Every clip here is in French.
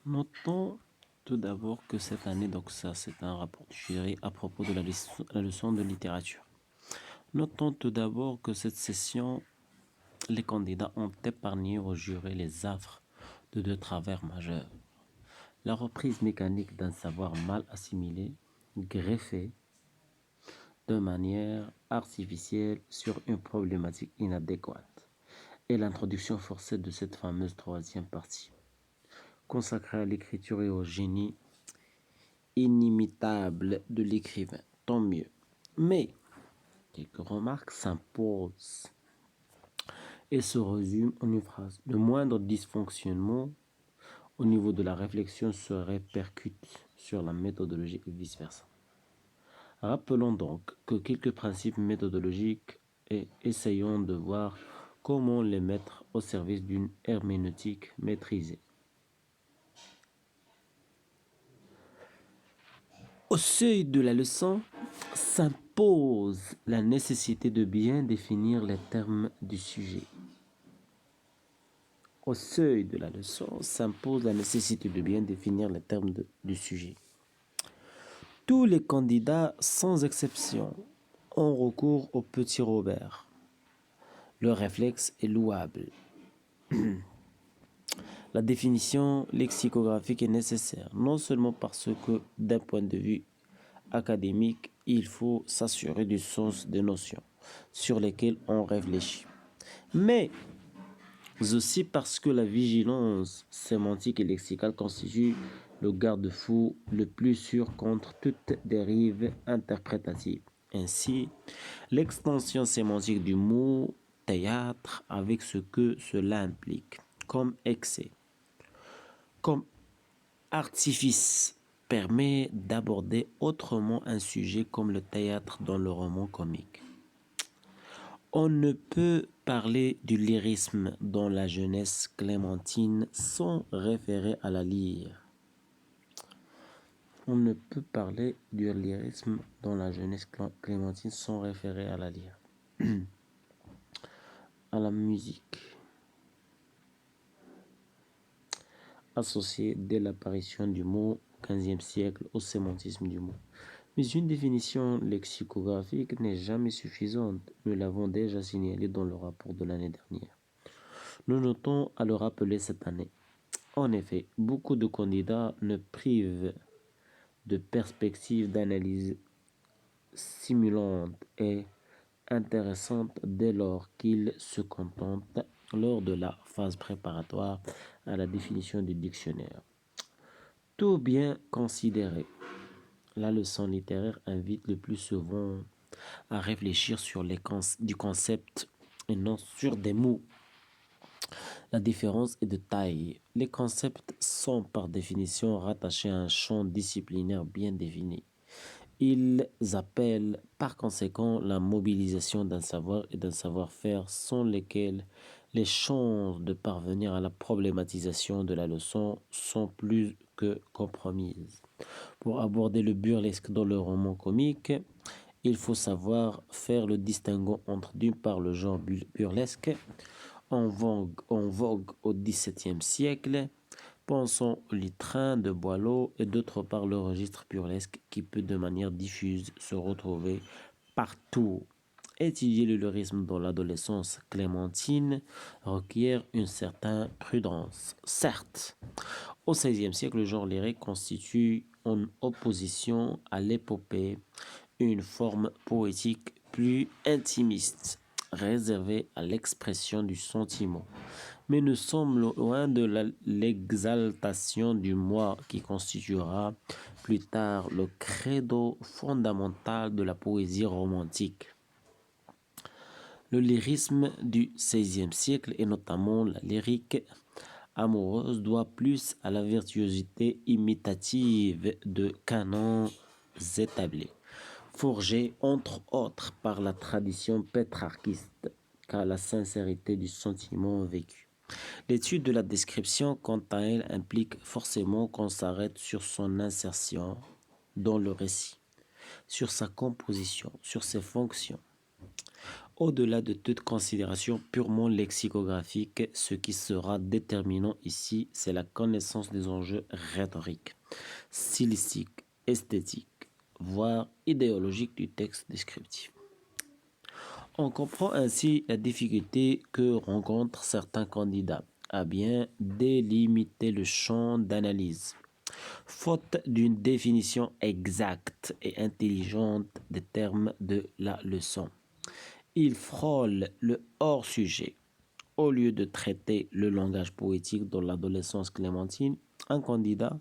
Notons tout d'abord que cette année, donc ça c'est un rapport du jury à propos de la leçon de littérature. Notons tout d'abord que cette session, les candidats ont épargné au jury les affres de deux travers majeurs. La reprise mécanique d'un savoir mal assimilé, greffé de manière artificielle sur une problématique inadéquate, et l'introduction forcée de cette fameuse troisième partie, consacrée à l'écriture et au génie inimitable de l'écrivain. Tant mieux. Mais quelques remarques s'imposent et se résument en une phrase. Le moindre dysfonctionnement au niveau de la réflexion se répercute sur la méthodologie et vice-versa. Rappelons donc que quelques principes méthodologiques et essayons de voir comment les mettre au service d'une herméneutique maîtrisée. Au seuil de la leçon s'impose la nécessité de bien définir les termes du sujet. Au seuil de la leçon s'impose la nécessité de bien définir les termes du sujet. Tous les candidats, sans exception, ont recours au petit Robert. Le réflexe est louable. La définition lexicographique est nécessaire, non seulement parce que, d'un point de vue académique, il faut s'assurer du sens des notions sur lesquelles on réfléchit, mais aussi parce que la vigilance sémantique et lexicale constitue le garde-fou le plus sûr contre toute dérive interprétative. Ainsi, l'extension sémantique du mot théâtre avec ce que cela implique, comme excès, comme artifice, permet d'aborder autrement un sujet comme le théâtre dans le roman comique. On ne peut parler du lyrisme dans la jeunesse clémentine sans référer à la lyre. On ne peut parler du lyrisme dans la jeunesse clémentine sans référer à la lyre. À la musique, associée dès l'apparition du mot au XVe siècle au sémantisme du mot. Mais une définition lexicographique n'est jamais suffisante. Nous l'avons déjà signalé dans le rapport de l'année dernière. Nous notons à le rappeler cette année. En effet, beaucoup de candidats ne privent de perspectives d'analyse stimulantes et intéressantes dès lors qu'ils se contentent lors de la phase préparatoire à la définition du dictionnaire. Tout bien considéré, la leçon littéraire invite le plus souvent à réfléchir sur du concept et non sur des mots. La différence est de taille. Les concepts sont par définition rattachés à un champ disciplinaire bien défini. Ils appellent par conséquent la mobilisation d'un savoir et d'un savoir-faire sans lesquels les chances de parvenir à la problématisation de la leçon sont plus que compromises. Pour aborder le burlesque dans le roman comique, il faut savoir faire le distinguo entre d'une part le genre burlesque en vogue au XVIIe siècle, pensons au litrin de Boileau, et d'autre part le registre burlesque qui peut de manière diffuse se retrouver partout. Étudier le lyrisme dans l'adolescence clémentine requiert une certaine prudence. Certes, au XVIe siècle, le genre lyrique constitue en opposition à l'épopée une forme poétique plus intimiste, réservée à l'expression du sentiment. Mais nous sommes loin de l'exaltation du moi qui constituera plus tard le credo fondamental de la poésie romantique. Le lyrisme du XVIe siècle, et notamment la lyrique amoureuse, doit plus à la virtuosité imitative de canons établis, forgés entre autres par la tradition pétrarchiste, qu'à la sincérité du sentiment vécu. L'étude de la description, quant à elle, implique forcément qu'on s'arrête sur son insertion dans le récit, sur sa composition, sur ses fonctions. Au-delà de toute considération purement lexicographique, ce qui sera déterminant ici, c'est la connaissance des enjeux rhétoriques, stylistiques, esthétiques, voire idéologiques du texte descriptif. On comprend ainsi la difficulté que rencontrent certains candidats à bien délimiter le champ d'analyse, faute d'une définition exacte et intelligente des termes de la leçon. Ils frôlent le hors-sujet. Au lieu de traiter le langage poétique dans l'adolescence clémentine, un candidat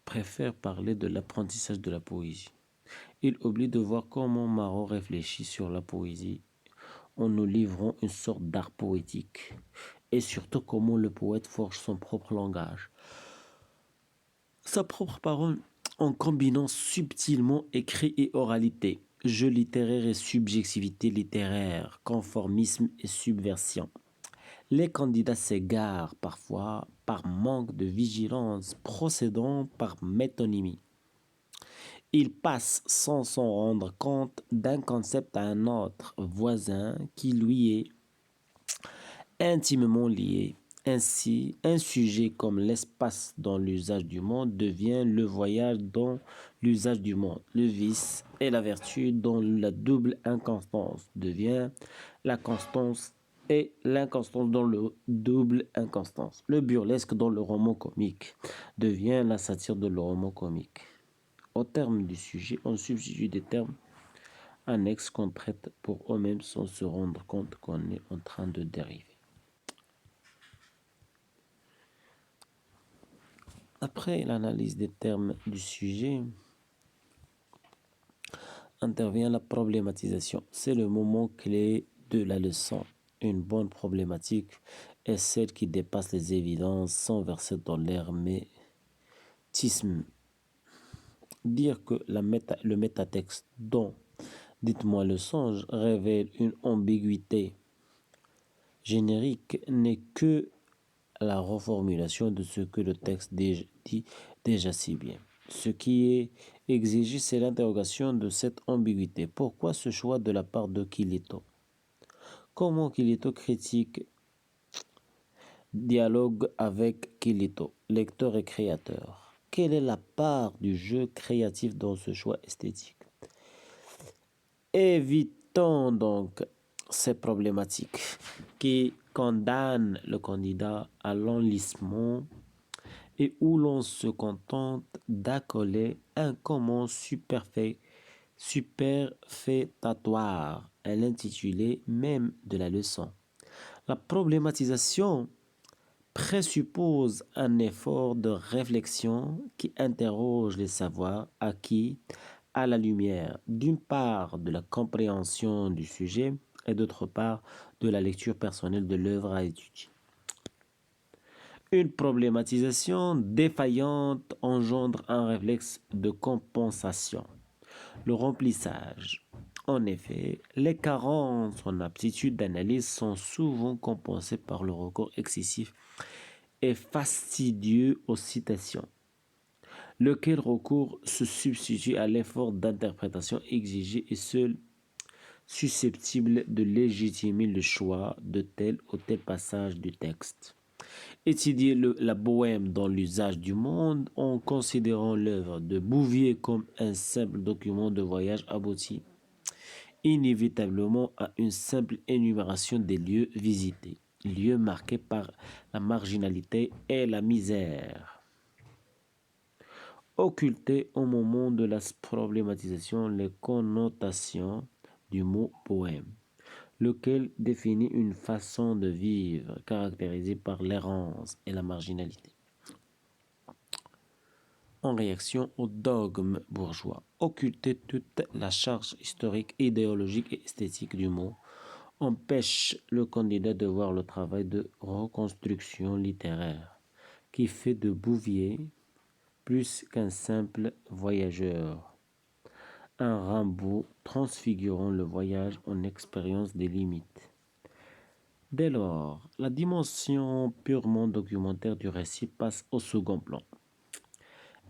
préfère parler de l'apprentissage de la poésie. Il oublie de voir comment Marot réfléchit sur la poésie en nous livrant une sorte d'art poétique et surtout comment le poète forge son propre langage, sa propre parole en combinant subtilement écrit et oralité, jeu littéraire et subjectivité littéraire, conformisme et subversion. Les candidats s'égarent parfois par manque de vigilance, procédant par métonymie. Ils passent sans s'en rendre compte d'un concept à un autre voisin qui lui est intimement lié. Ainsi, un sujet comme l'espace dans l'usage du monde devient le voyage dans l'usage du monde. Le vice et la vertu dans la double inconstance devient la constance et l'inconstance dans le double inconstance. Le burlesque dans le roman comique devient la satire de le roman comique. Au terme du sujet, on substitue des termes annexes qu'on traite pour eux-mêmes sans se rendre compte qu'on est en train de dériver. Après l'analyse des termes du sujet, intervient la problématisation. C'est le moment clé de la leçon. Une bonne problématique est celle qui dépasse les évidences sans verser dans l'hermétisme. Dire que le métatexte dont Dites-moi le songe révèle une ambiguïté générique n'est que la reformulation de ce que le texte dit déjà si bien. Ce qui est exigé, c'est l'interrogation de cette ambiguïté. Pourquoi ce choix de la part de Kilito? Comment Kilito critique dialogue avec Kilito, lecteur et créateur? Quelle est la part du jeu créatif dans ce choix esthétique? Évitons donc ces problématiques qui condamnent le candidat à l'enlisement et où l'on se contente d'accoler un comment superfétatoire à l'intitulé même de la leçon. La problématisation présuppose un effort de réflexion qui interroge les savoirs acquis à la lumière, d'une part, de la compréhension du sujet et d'autre part, de la lecture personnelle de l'œuvre à étudier. Une problématisation défaillante engendre un réflexe de compensation, le remplissage. En effet, les carences en aptitude d'analyse sont souvent compensées par le recours excessif et fastidieux aux citations, lequel recours se substitue à l'effort d'interprétation exigé et seul susceptible de légitimer le choix de tel ou tel passage du texte. Étudier la bohème dans l'usage du monde en considérant l'œuvre de Bouvier comme un simple document de voyage aboutit inévitablement à une simple énumération des lieux visités, lieux marqués par la marginalité et la misère. Occulter au moment de la problématisation les connotations du mot poème, lequel définit une façon de vivre caractérisée par l'errance et la marginalité. En réaction au dogme bourgeois, occulter toute la charge historique, idéologique et esthétique du mot empêche le candidat de voir le travail de reconstruction littéraire qui fait de Bouvier plus qu'un simple voyageur, un Rimbaud transfigurant le voyage en expérience des limites. Dès lors, la dimension purement documentaire du récit passe au second plan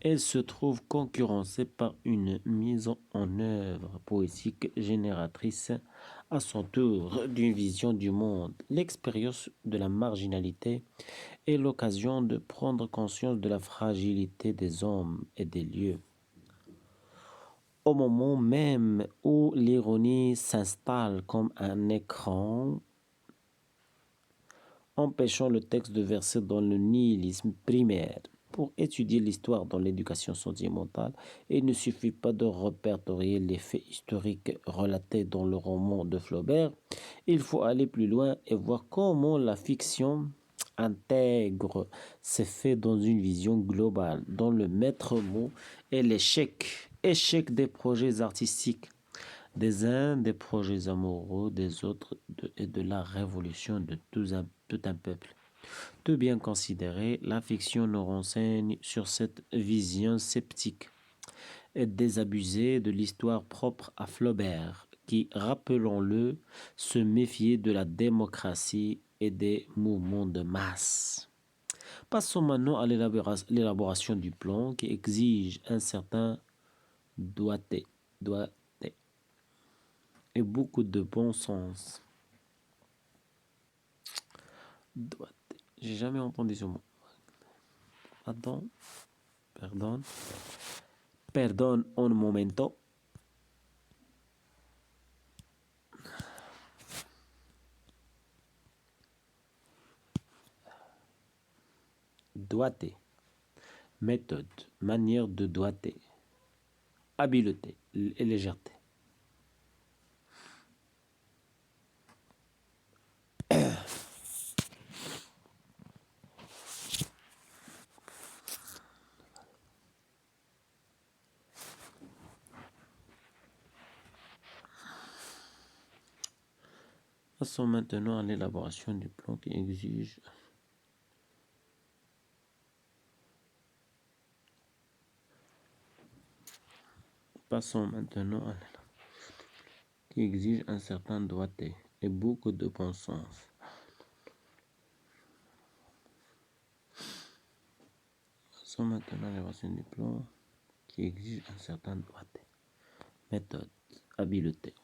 Elle se trouve concurrencée par une mise en œuvre poétique génératrice à son tour d'une vision du monde. L'expérience de la marginalité est l'occasion de prendre conscience de la fragilité des hommes et des lieux. Au moment même où l'ironie s'installe comme un écran, empêchant le texte de verser dans le nihilisme primaire. Pour étudier l'histoire dans l'éducation sentimentale, il ne suffit pas de répertorier les faits historiques relatés dans le roman de Flaubert. Il faut aller plus loin et voir comment la fiction intègre ces faits dans une vision globale, dont le maître mot est l'échec. Échec des projets artistiques, des uns des projets amoureux, des autres et de la révolution de tout un peuple. Tout bien considéré, la fiction nous renseigne sur cette vision sceptique et désabusée de l'histoire propre à Flaubert, qui, rappelons-le, se méfiait de la démocratie et des mouvements de masse. Passons maintenant à l'élaboration du plan qui exige un certain doigté et beaucoup de bon sens. Doigté. J'ai jamais entendu ce mot. Attends, perdón un momento. Doigté. Méthode, manière de doigter. Habileté et légèreté. Passons maintenant à l'élaboration du plan qui exige un certain doigté et beaucoup de bon sens. Passons maintenant à l'élaboration du plan qui exige un certain doigté. Méthode, habileté.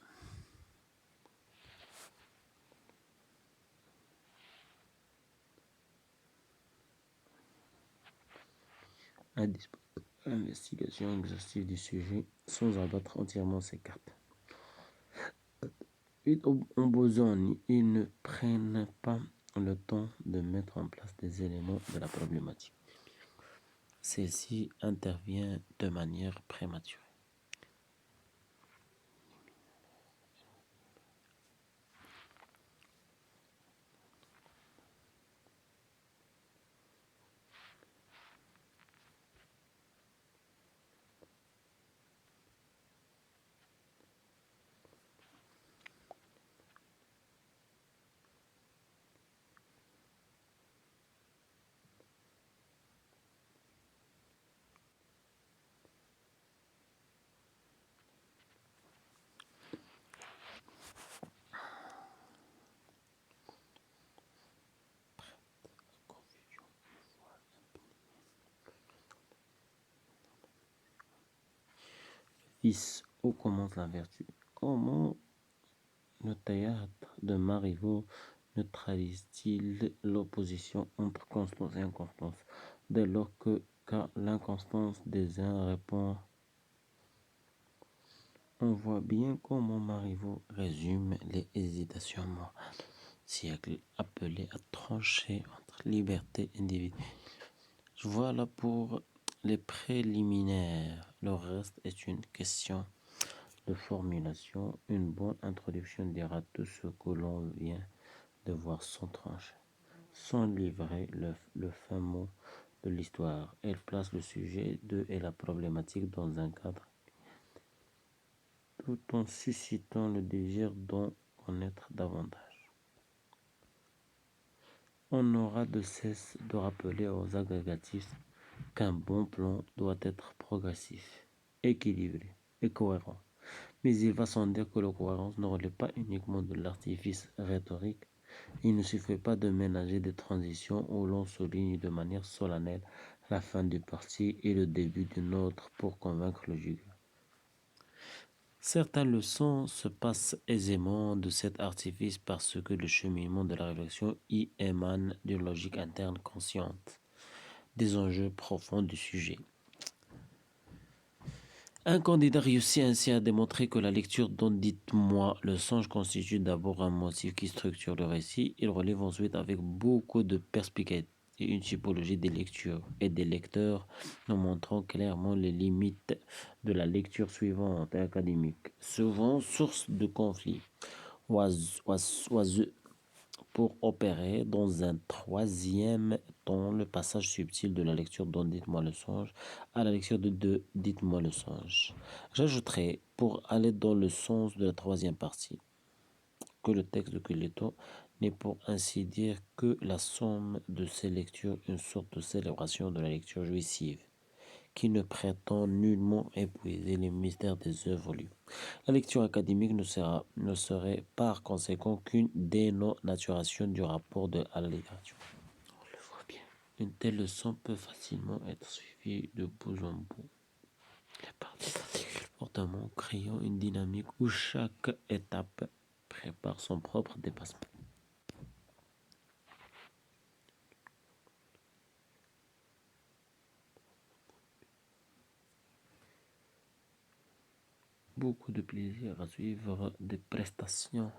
Investigation exhaustive du sujet sans abattre entièrement ses cartes. En besogne, ils ne prennent pas le temps de mettre en place des éléments de la problématique. Celle-ci intervient de manière prématurée. Vice, où commence la vertu? Comment le théâtre de Marivaux neutralise-t-il l'opposition entre constance et inconstance, dès lors qu'à l'inconstance des uns répond? On voit bien comment Marivaux résume les hésitations morales du siècle, appelées à trancher entre liberté et individualité. Voilà pour les préliminaires. Le reste est une question de formulation. Une bonne introduction dira tout ce que l'on vient de voir sans trancher, sans livrer le fin mot de l'histoire. Elle place le sujet et la problématique dans un cadre tout en suscitant le désir d'en connaître davantage. On n'aura de cesse de rappeler aux agrégatifs qu'un bon plan doit être progressif, équilibré et cohérent. Mais il va sans dire que la cohérence ne relève pas uniquement de l'artifice rhétorique. Il ne suffit pas de ménager des transitions où l'on souligne de manière solennelle la fin du parti et le début d'une autre pour convaincre le juge. Certaines leçons se passent aisément de cet artifice parce que le cheminement de la réflexion y émane d'une logique interne consciente, des enjeux profonds du sujet. Un candidat réussit ainsi à démontrer que la lecture dont dites-moi le songe constitue d'abord un motif qui structure le récit. Il relève ensuite avec beaucoup de perspicacité une typologie des lectures et des lecteurs, nous montrant clairement les limites de la lecture suivante et académique, souvent source de conflits oiseux pour opérer dans un troisième temps le passage subtil de la lecture dont dites-moi le songe à la lecture de dites-moi le songe. J'ajouterai, pour aller dans le sens de la troisième partie, que le texte de Quilleton n'est pour ainsi dire que la somme de ces lectures, une sorte de célébration de la lecture jouissive, qui ne prétend nullement épuiser les mystères des œuvres lues. La lecture académique ne serait par conséquent qu'une dénaturation du rapport à la littérature. On le voit bien. Une telle leçon peut facilement être suivie de bout en bout. La partie comportement créant une dynamique où chaque étape prépare son propre dépassement. Beaucoup de plaisir à suivre des prestations.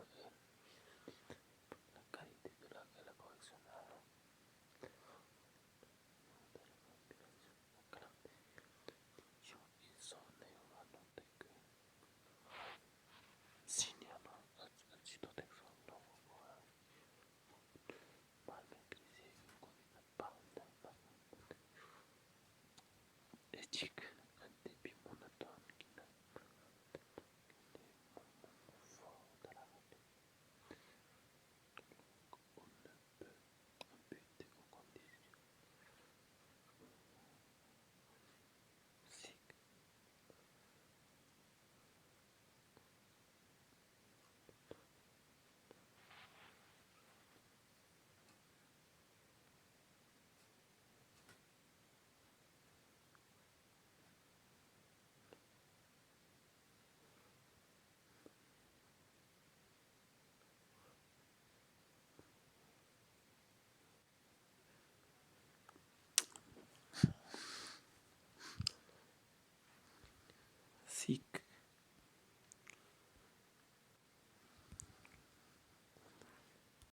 La qualité de la correction. Ils sont néanmoins notés que signalant un exemple mal méprisé, qu'on ne pas éthique.